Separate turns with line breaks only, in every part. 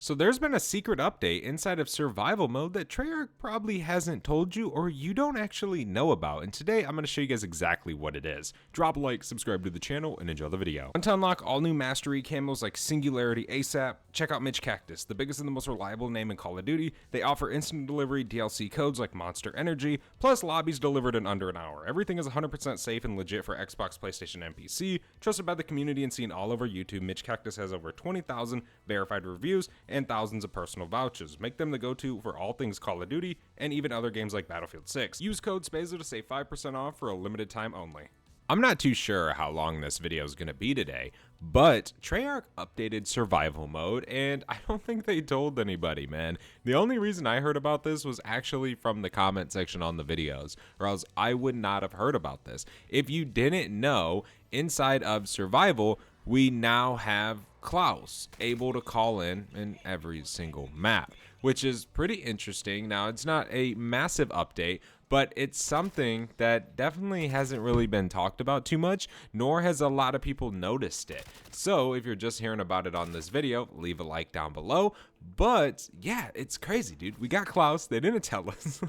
So there's been a secret update inside of survival mode that Treyarch probably hasn't told you or you don't actually know about, and today I'm going to show you guys exactly what it is. Drop a like, subscribe to the channel, and enjoy the video. To unlock all new mastery camos like Singularity ASAP, check out Mitch Cactus, the biggest and the most reliable name in Call of Duty. They offer instant delivery DLC codes like Monster Energy, plus lobbies delivered in under an hour. Everything is 100% safe and legit for Xbox, PlayStation, and PC. Trusted by the community and seen all over YouTube, Mitch Cactus has over 20,000 verified reviews and thousands of personal vouchers. Make them the go-to for all things Call of Duty and even other games like Battlefield 6. Use code SPAZO to save 5% off for a limited time only. I'm not too sure how long this video is going to be today, but Treyarch updated survival mode, and I don't think they told anybody, man. The only reason I heard about this was actually from the comment section on the videos, or else I would not have heard about this. If you didn't know, inside of survival, we now have Klaus able to call in every single map, which is pretty interesting. Now, it's not a massive update, but it's something that definitely hasn't really been talked about too much, nor has a lot of people noticed it. So if you're just hearing about it on this video, leave a like down below. But yeah, it's crazy, dude. We got Klaus. They didn't tell us.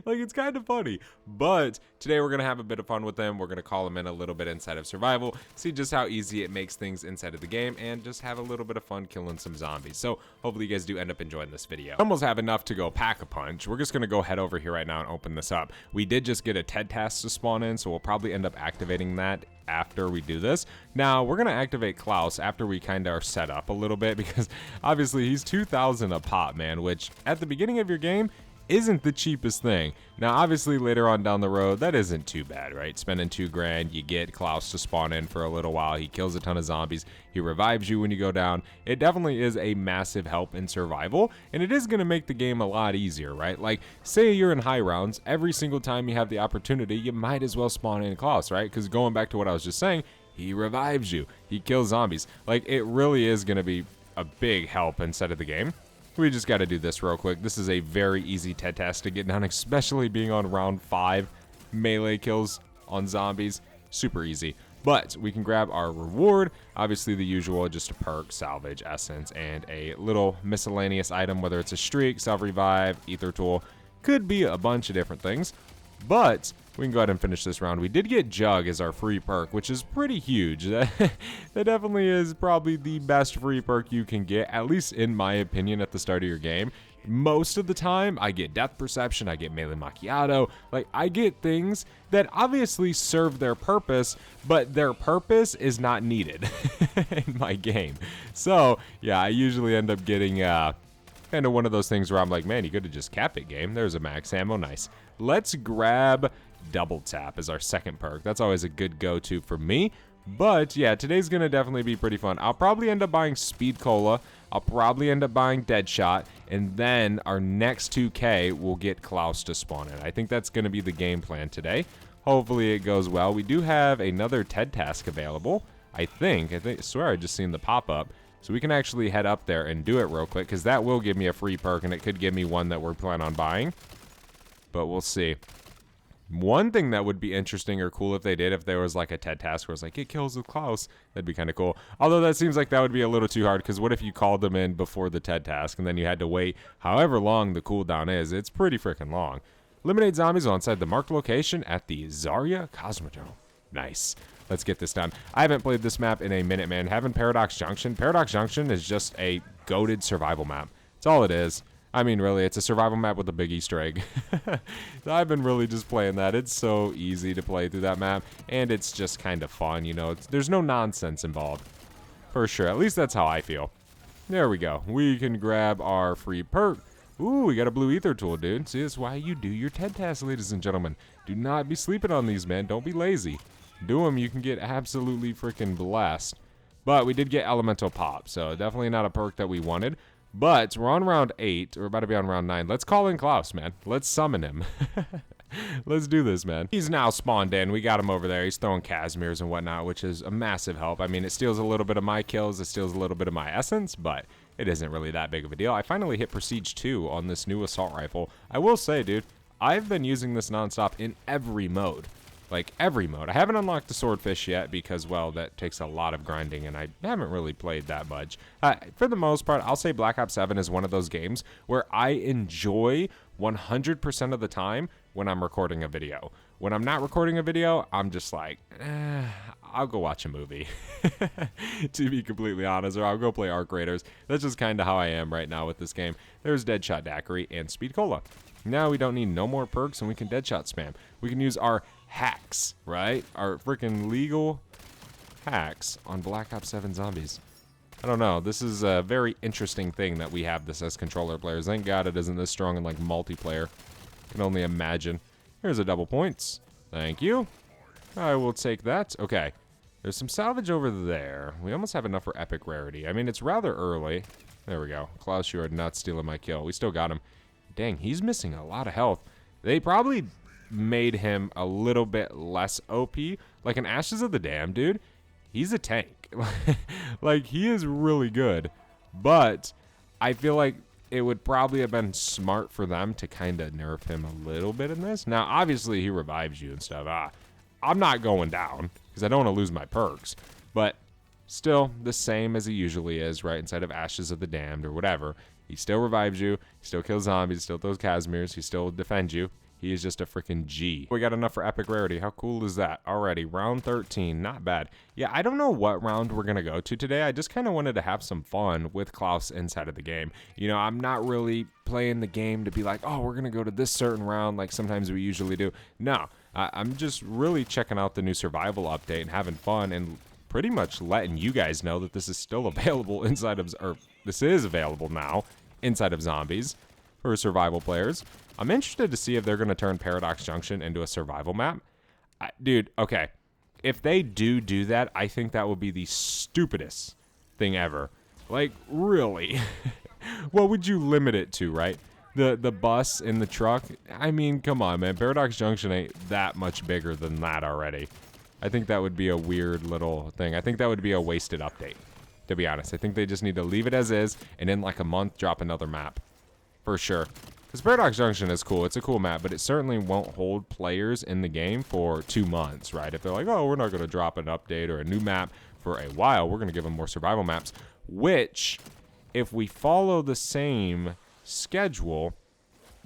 Like, it's kind of funny. But today we're going to have a bit of fun with them. We're going to call them in a little bit inside of survival, see just how easy it makes things inside of the game, and just have a little bit of fun killing some zombies. So hopefully you guys do end up enjoying this video. Almost have enough to go pack a punch. We're just going to go head over here right now and open this up. We did just get a TED task to spawn in, so we'll probably end up activating that after we do this. Now we're gonna activate Klaus after we kind of are set up a little bit, because obviously he's 2,000 a pop, man, which at the beginning of your game isn't the cheapest thing. Now obviously later on down the road that isn't too bad, right? Spending 2 grand, you get Klaus to spawn in for a little while, he kills a ton of zombies, he revives you when you go down. It definitely is a massive help in survival, and it is going to make the game a lot easier, right? Like, say you're in high rounds, every single time you have the opportunity, you might as well spawn in Klaus, right? Because going back to what I was just saying, he revives you, he kills zombies. Like, it really is going to be a big help inside of the game. We just got to do this real quick. This is a very easy TED task to get done, especially being on round 5. Melee kills on zombies, super easy. But we can grab our reward, obviously the usual, just a perk, salvage, essence, and a little miscellaneous item, whether it's a streak, self-revive, ether tool, could be a bunch of different things. But we can go ahead and finish this round. We did get Jug as our free perk, which is pretty huge. That definitely is probably the best free perk you can get, at least in my opinion, at the start of your game. Most of the time, I get Death Perception, I get Melee Macchiato, like, I get things that obviously serve their purpose, but their purpose is not needed in my game. So, yeah, I usually end up getting kind of one of those things where I'm like, man, you could have just capped it, game. There's a max ammo, nice. Let's grab Double Tap as our second perk. That's always a good go-to for me. But yeah, today's gonna definitely be pretty fun. I'll probably end up buying Speed Cola. I'll probably end up buying Deadshot, and then our next 2K will get Klaus to spawn in. I think that's gonna be the game plan today. Hopefully it goes well. We do have another TED task available. I swear I just seen the pop-up. So we can actually head up there and do it real quick, because that will give me a free perk, and it could give me one that we're planning on buying. But we'll see. One thing that would be interesting or cool if they did, if there was like a TED task where it's like, get kills with Klaus, that'd be kind of cool. Although that seems like that would be a little too hard, because what if you called them in before the TED task and then you had to wait however long the cooldown is? It's pretty freaking long. Eliminate zombies onside the marked location at the Zarya Cosmodrome. Nice. Let's get this done. I haven't played this map in a minute, man. Having Paradox Junction. Paradox Junction is just a goated survival map. That's all it is. I mean, really, it's a survival map with a big Easter egg. I've been really just playing that. It's so easy to play through that map, and it's just kind of fun, you know. There's no nonsense involved, for sure. At least that's how I feel. There we go. We can grab our free perk. Ooh, we got a blue ether tool, dude. See, that's why you do your TED tasks, ladies and gentlemen. Do not be sleeping on these, man. Don't be lazy. Do them, you can get absolutely freaking blessed. But we did get Elemental Pop, so definitely not a perk that we wanted. But we're on round 8. We're about to be on round 9. Let's call in Klaus, man. Let's summon him. Let's do this, man. He's now spawned in. We got him over there. He's throwing Casimirs and whatnot, which is a massive help. I mean, it steals a little bit of my kills. It steals a little bit of my essence, but it isn't really that big of a deal. I finally hit Prestige 2 on this new assault rifle. I will say, dude, I've been using this nonstop in every mode. Like every mode. I haven't unlocked the swordfish yet because, well, that takes a lot of grinding and I haven't really played that much. For the most part, I'll say Black Ops 7 is one of those games where I enjoy 100% of the time when I'm recording a video. When I'm not recording a video, I'm just like, I'll go watch a movie, to be completely honest, or I'll go play Arc Raiders. That's just kind of how I am right now with this game. There's Deadshot Daiquiri and Speed Cola. Now we don't need no more perks and we can Deadshot spam. We can use our hacks, right? Our freaking legal hacks on Black Ops 7 zombies. I don't know. This is a very interesting thing that we have this as controller players. Thank God it isn't this strong in like multiplayer. Can only imagine. Here's a double points. Thank you. I will take that. Okay. There's some salvage over there. We almost have enough for epic rarity. I mean, it's rather early. There we go. Klaus, you are not stealing my kill. We still got him. Dang, he's missing a lot of health. They probably made him a little bit less OP. Like an Ashes of the Dam, dude. He's a tank. Like, he is really good. But I feel like it would probably have been smart for them to kind of nerf him a little bit in this. Now, obviously, he revives you and stuff. I'm not going down because I don't want to lose my perks. But still the same as he usually is, right? Inside of Ashes of the Damned or whatever. He still revives you. He still kills zombies. Still throws Casimirs. He still defends you. He is just a freaking G. We got enough for epic rarity. How cool is that? Already, round 13. Not bad. Yeah, I don't know what round we're going to go to today. I just kind of wanted to have some fun with Klaus inside of the game. You know, I'm not really playing the game to be like, oh, we're going to go to this certain round like sometimes we usually do. No, I'm just really checking out the new survival update and having fun and pretty much letting you guys know that this is still available inside of, or this is available now inside of zombies for survival players. I'm interested to see if they're going to turn Paradox Junction into a survival map. Dude, okay. If they do that, I think that would be the stupidest thing ever. Like, really? What would you limit it to, right? The bus and the truck? I mean, come on, man. Paradox Junction ain't that much bigger than that already. I think that would be a weird little thing. I think that would be a wasted update, to be honest. I think they just need to leave it as is, and in like a month, drop another map. For sure. Because Paradox Junction is cool. It's a cool map, but it certainly won't hold players in the game for 2 months, right? If they're like, oh, we're not going to drop an update or a new map for a while, we're going to give them more survival maps, which, if we follow the same schedule,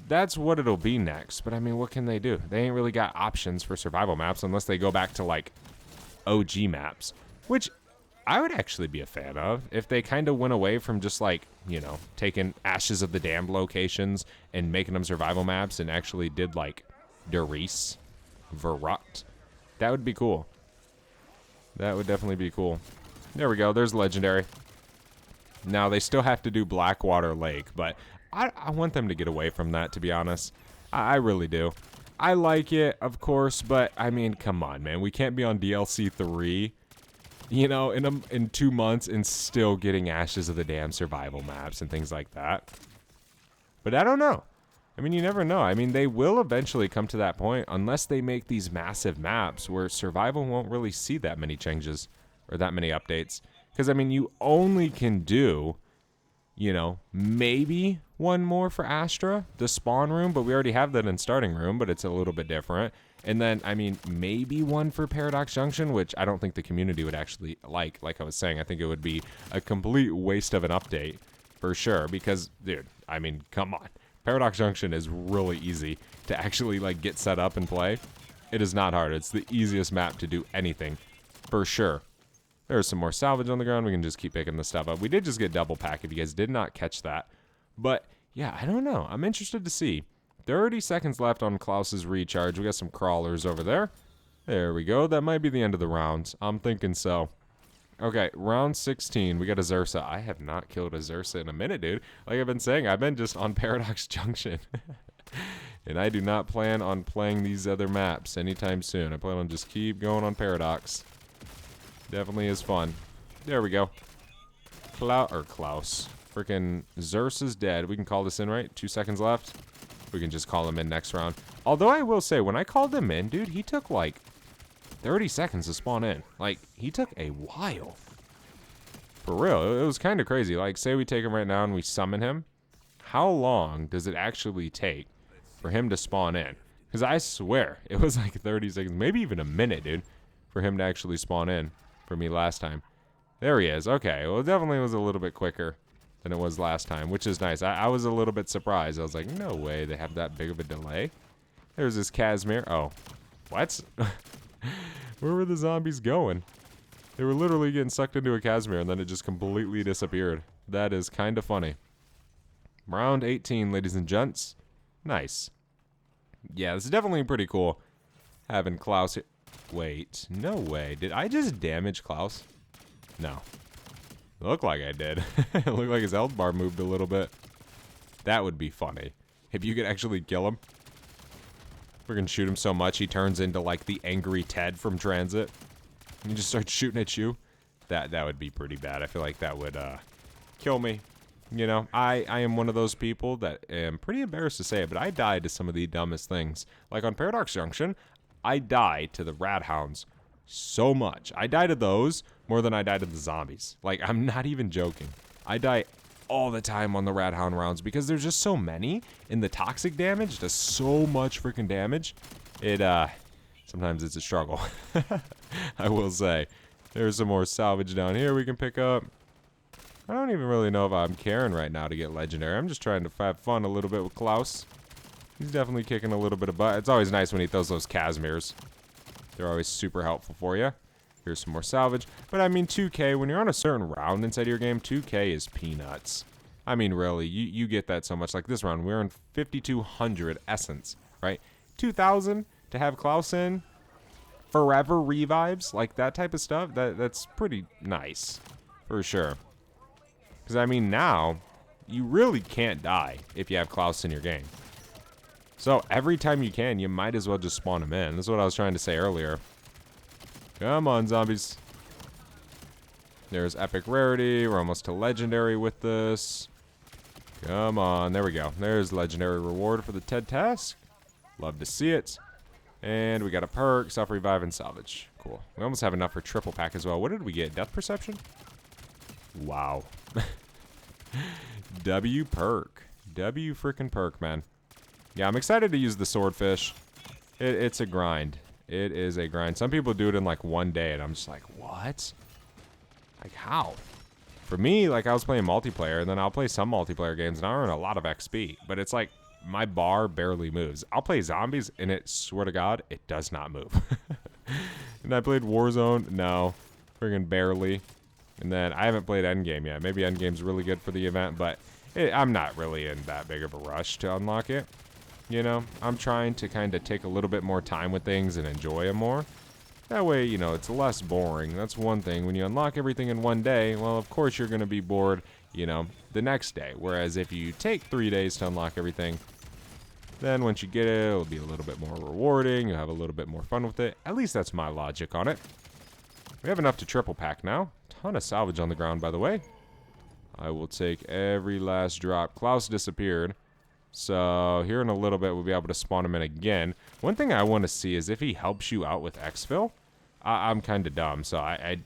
that's what it'll be next. But, I mean, what can they do? They ain't really got options for survival maps unless they go back to, like, OG maps, which I would actually be a fan of if they kind of went away from just like, you know, taking Ashes of the Damned locations and making them survival maps and actually did like Der Riese, Verrückt. That would be cool. That would definitely be cool. There we go. There's Legendary. Now they still have to do Blackwater Lake, but I want them to get away from that, to be honest. I really do. I like it, of course, but I mean, come on, man. We can't be on DLC 3. You know, in 2 months and still getting Ashes of the Damned survival maps and things like that. But I don't know. I mean, you never know. I mean, they will eventually come to that point unless they make these massive maps where survival won't really see that many changes or that many updates. Because, I mean, you only can do, you know, maybe one more for Astra, the spawn room, but we already have that in starting room, but it's a little bit different. And then, I mean, maybe one for Paradox Junction, which I don't think the community would actually like I was saying. I think it would be a complete waste of an update, for sure. Because, dude, I mean, come on. Paradox Junction is really easy to actually, like, get set up and play. It is not hard. It's the easiest map to do anything, for sure. There's some more salvage on the ground. We can just keep picking this stuff up. We did just get double pack, if you guys did not catch that. But, yeah, I don't know. I'm interested to see. 30 seconds left on Klaus's recharge. We got some crawlers over there. There we go. That might be the end of the round. I'm thinking so. Okay, round 16. We got a Zersa. I have not killed a Zersa in a minute, dude. Like I've been saying, I've been just on Paradox Junction. And I do not plan on playing these other maps anytime soon. I plan on just keep going on Paradox. Definitely is fun. There we go. Klaus. Freaking Zersa's dead. We can call this in, right? 2 seconds left. We can just call him in next round. Although I will say, when I called him in, dude, he took like 30 seconds to spawn in. Like, he took a while. For real, it was kind of crazy. Like, say we take him right now and we summon him. How long does it actually take for him to spawn in? Because I swear, it was like 30 seconds, maybe even a minute, dude, for him to actually spawn in for me last time. There he is. Okay, well, it definitely was a little bit quicker than it was last time, which is nice. I was a little bit surprised. I was like, no way they have that big of a delay. There's this Casimir. Oh, what? Where were the zombies going? They were literally getting sucked into a Casimir, and then it just completely disappeared. That is kind of funny. Round 18, ladies and gents. Nice. Yeah, this is definitely pretty cool having Klaus here. Wait, no way. Did I just damage Klaus? No. Looked like I did. It looked like his health bar moved a little bit. That would be funny. If you could actually kill him. We're gonna shoot him so much he turns into like the angry Ted from Transit. And he just starts shooting at you. That would be pretty bad. I feel like that would kill me. You know, I am one of those people that am pretty embarrassed to say it, but I died to some of the dumbest things. Like on Paradox Junction, I died to the rat hounds so much. I died to those more than I died to the zombies. Like, I'm not even joking. I die all the time on the rat hound rounds because there's just so many, and the toxic damage does so much freaking damage. It, sometimes it's a struggle. I will say. There's some more salvage down here we can pick up. I don't even really know if I'm caring right now to get legendary. I'm just trying to have fun a little bit with Klaus. He's definitely kicking a little bit of butt. It's always nice when he throws those Casimirs. They're always super helpful for you. Here's some more salvage. But I mean, 2K, when you're on a certain round inside of your game, 2K is peanuts. I mean, really, you get that so much. Like this round, we're in 5,200 essence, right? 2,000 to have Klaus in. Forever revives, like that type of stuff. That's pretty nice, for sure. Because, I mean, now, you really can't die if you have Klaus in your game. So, every time you can, you might as well just spawn him in. That's what I was trying to say earlier. Come on, zombies. There's epic rarity. We're almost to legendary with this. Come on. There we go. There's legendary reward for the TED task. Love to see it. And we got a perk, self-revive, and salvage. Cool. We almost have enough for triple pack as well. What did we get? Death perception? Wow. W perk. W freaking perk, man. Yeah, I'm excited to use the swordfish. It's a grind. It is a grind. Some people do it in like one day, and I'm just like, what? Like, how? For me, like, I was playing multiplayer, and then I'll play some multiplayer games, and I earn a lot of XP. But it's like, my bar barely moves. I'll play zombies, and it, swear to God, it does not move. And I played Warzone. No. Friggin' barely. And then I haven't played Endgame yet. Maybe Endgame's really good for the event, but I'm not really in that big of a rush to unlock it. You know, I'm trying to kind of take a little bit more time with things and enjoy them more. That way, you know, it's less boring. That's one thing. When you unlock everything in one day, well, of course you're going to be bored, you know, the next day. Whereas if you take 3 days to unlock everything, then once you get it, it'll be a little bit more rewarding. You'll have a little bit more fun with it. At least that's my logic on it. We have enough to triple pack now. Ton of salvage on the ground, by the way. I will take every last drop. Klaus disappeared. So here in a little bit, we'll be able to spawn him in again. One thing I want to see is if he helps you out with exfil. I'm kind of dumb, so I'm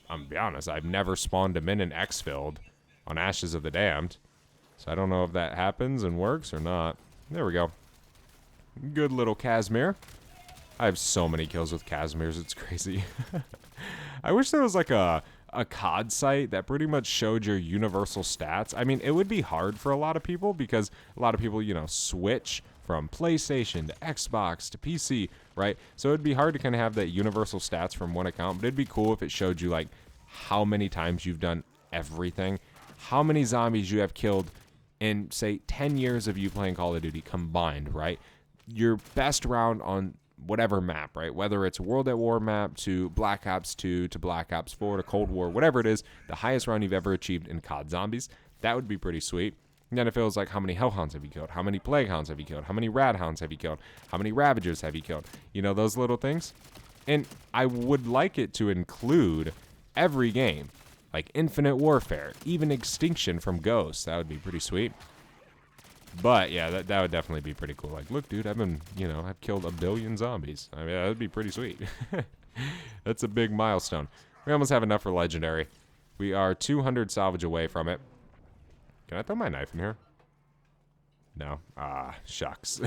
gonna be honest. I've never spawned him in an exfilled on Ashes of the Damned. So I don't know if that happens and works or not. There we go. Good little Casimir. I have so many kills with Casimirs, it's crazy. I wish there was like a COD site that pretty much showed your universal stats. I mean, it would be hard for a lot of people because a lot of people, you know, switch from PlayStation to Xbox to PC, right? So it'd be hard to kind of have that universal stats from one account, but it'd be cool if it showed you like how many times you've done everything, how many zombies you have killed in, say, 10 years of you playing Call of Duty combined, right? Your best round on whatever map, right? Whether it's World at War map to Black Ops 2 to Black Ops 4 to Cold War, whatever it is, the highest round you've ever achieved in COD Zombies, that would be pretty sweet. And then it feels like, how many Hellhounds have you killed? How many Plague Hounds have you killed? How many Radhounds have you killed? How many Ravagers have you killed? You know, those little things. And I would like it to include every game, like Infinite Warfare, even Extinction from Ghost. That would be pretty sweet. But yeah, that would definitely be pretty cool. Like, look, dude, I've killed 1 billion zombies. I mean, that would be pretty sweet. That's a big milestone. We almost have enough for legendary. We are 200 salvage away from it. Can I throw my knife in here? No? Ah, shucks.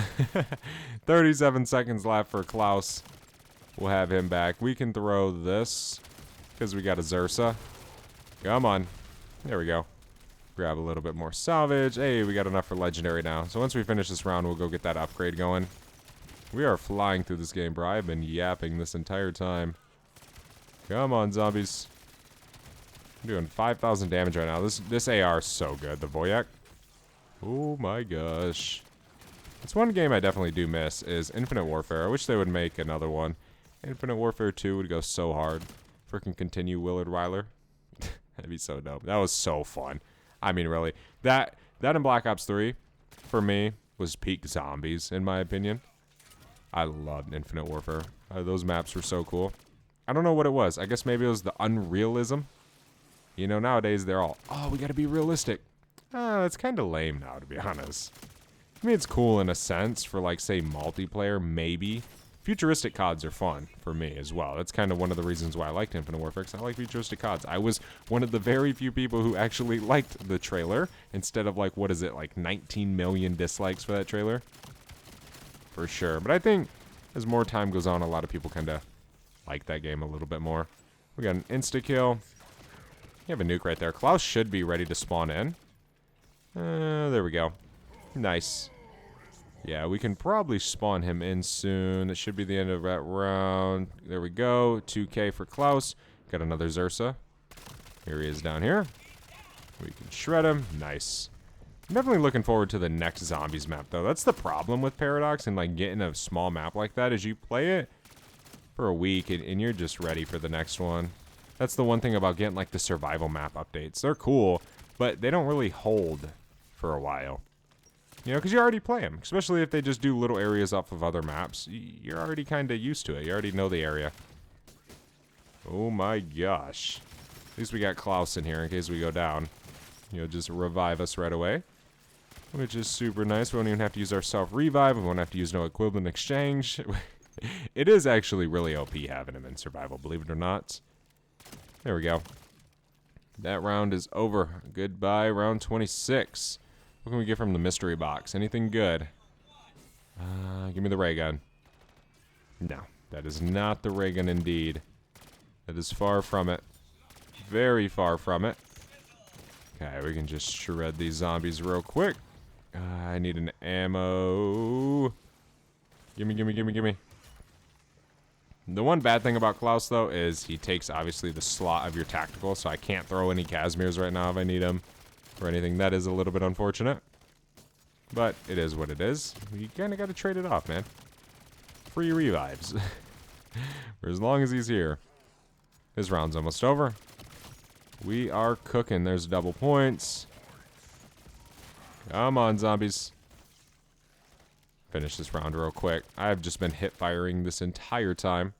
37 seconds left for Klaus. We'll have him back. We can throw this because we got a Xursa. Come on. There we go. Grab a little bit more salvage. Hey, we got enough for legendary now. So once we finish this round, we'll go get that upgrade going. We are flying through this game, bro. I've been yapping this entire time. Come on, zombies. I'm doing 5,000 damage right now. This AR is so good. The Voyak. Oh my gosh. It's one game I definitely do miss is Infinite Warfare. I wish they would make another one. Infinite Warfare 2 would go so hard. Freaking continue Willard Wyler. That'd be so dope. That was so fun. I mean, really. That in Black Ops 3, for me, was peak zombies, in my opinion. I loved Infinite Warfare. Those maps were so cool. I don't know what it was. I guess maybe it was the unrealism. You know, nowadays they're all, oh, we gotta be realistic. It's kind of lame now, to be honest. I mean, it's cool in a sense for, like, say, multiplayer, maybe. Futuristic CODs are fun for me as well. That's kind of one of the reasons why I liked Infinite Warfare, because I like futuristic CODs. I was one of the very few people who actually liked the trailer, instead of, like, what is it, like 19 million dislikes for that trailer? For sure. But I think as more time goes on, a lot of people kind of like that game a little bit more. We got an insta-kill. You have a nuke right there. Klaus should be ready to spawn in. There we go. Nice. Yeah, we can probably spawn him in soon. That should be the end of that round. There we go. 2K for Klaus. Got another Xursa. Here he is down here. We can shred him. Nice. I'm definitely looking forward to the next zombies map, though. That's the problem with Paradox and, like, getting a small map like that is you play it for a week and you're just ready for the next one. That's the one thing about getting, like, the survival map updates. They're cool, but they don't really hold for a while. You know, because you already play them. Especially if they just do little areas off of other maps. You're already kind of used to it. You already know the area. Oh my gosh. At least we got Klaus in here in case we go down. You'll just revive us right away. Which is super nice. We won't even have to use our self-revive. We won't have to use no equivalent exchange. It is actually really OP having him in survival, believe it or not. There we go. That round is over. Goodbye, round 26. What can we get from the mystery box? Anything good? Give me the ray gun. No, that is not the ray gun indeed. That is far from it. Very far from it. Okay, we can just shred these zombies real quick. I need an ammo. Gimme, gimme, gimme, gimme. The one bad thing about Klaus, though, is he takes, obviously, the slot of your tactical, so I can't throw any Casimirs right now if I need them. Or anything. That is a little bit unfortunate. But it is what it is. You kind of got to trade it off, man. Free revives. For as long as he's here. This round's almost over. We are cooking. There's double points. Come on, zombies. Finish this round real quick. I've just been hip firing this entire time.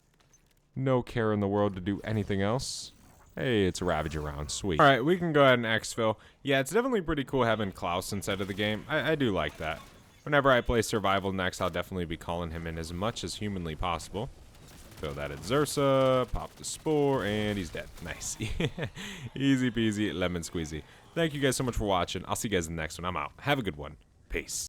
No care in the world to do anything else. Hey, it's a Ravager round. Sweet. Alright, we can go ahead and exfil. Yeah, it's definitely pretty cool having Klaus inside of the game. I do like that. Whenever I play survival next, I'll definitely be calling him in as much as humanly possible. Throw that at Xursa, pop the spore, and he's dead. Nice. Easy peasy, lemon squeezy. Thank you guys so much for watching. I'll see you guys in the next one. I'm out. Have a good one. Peace.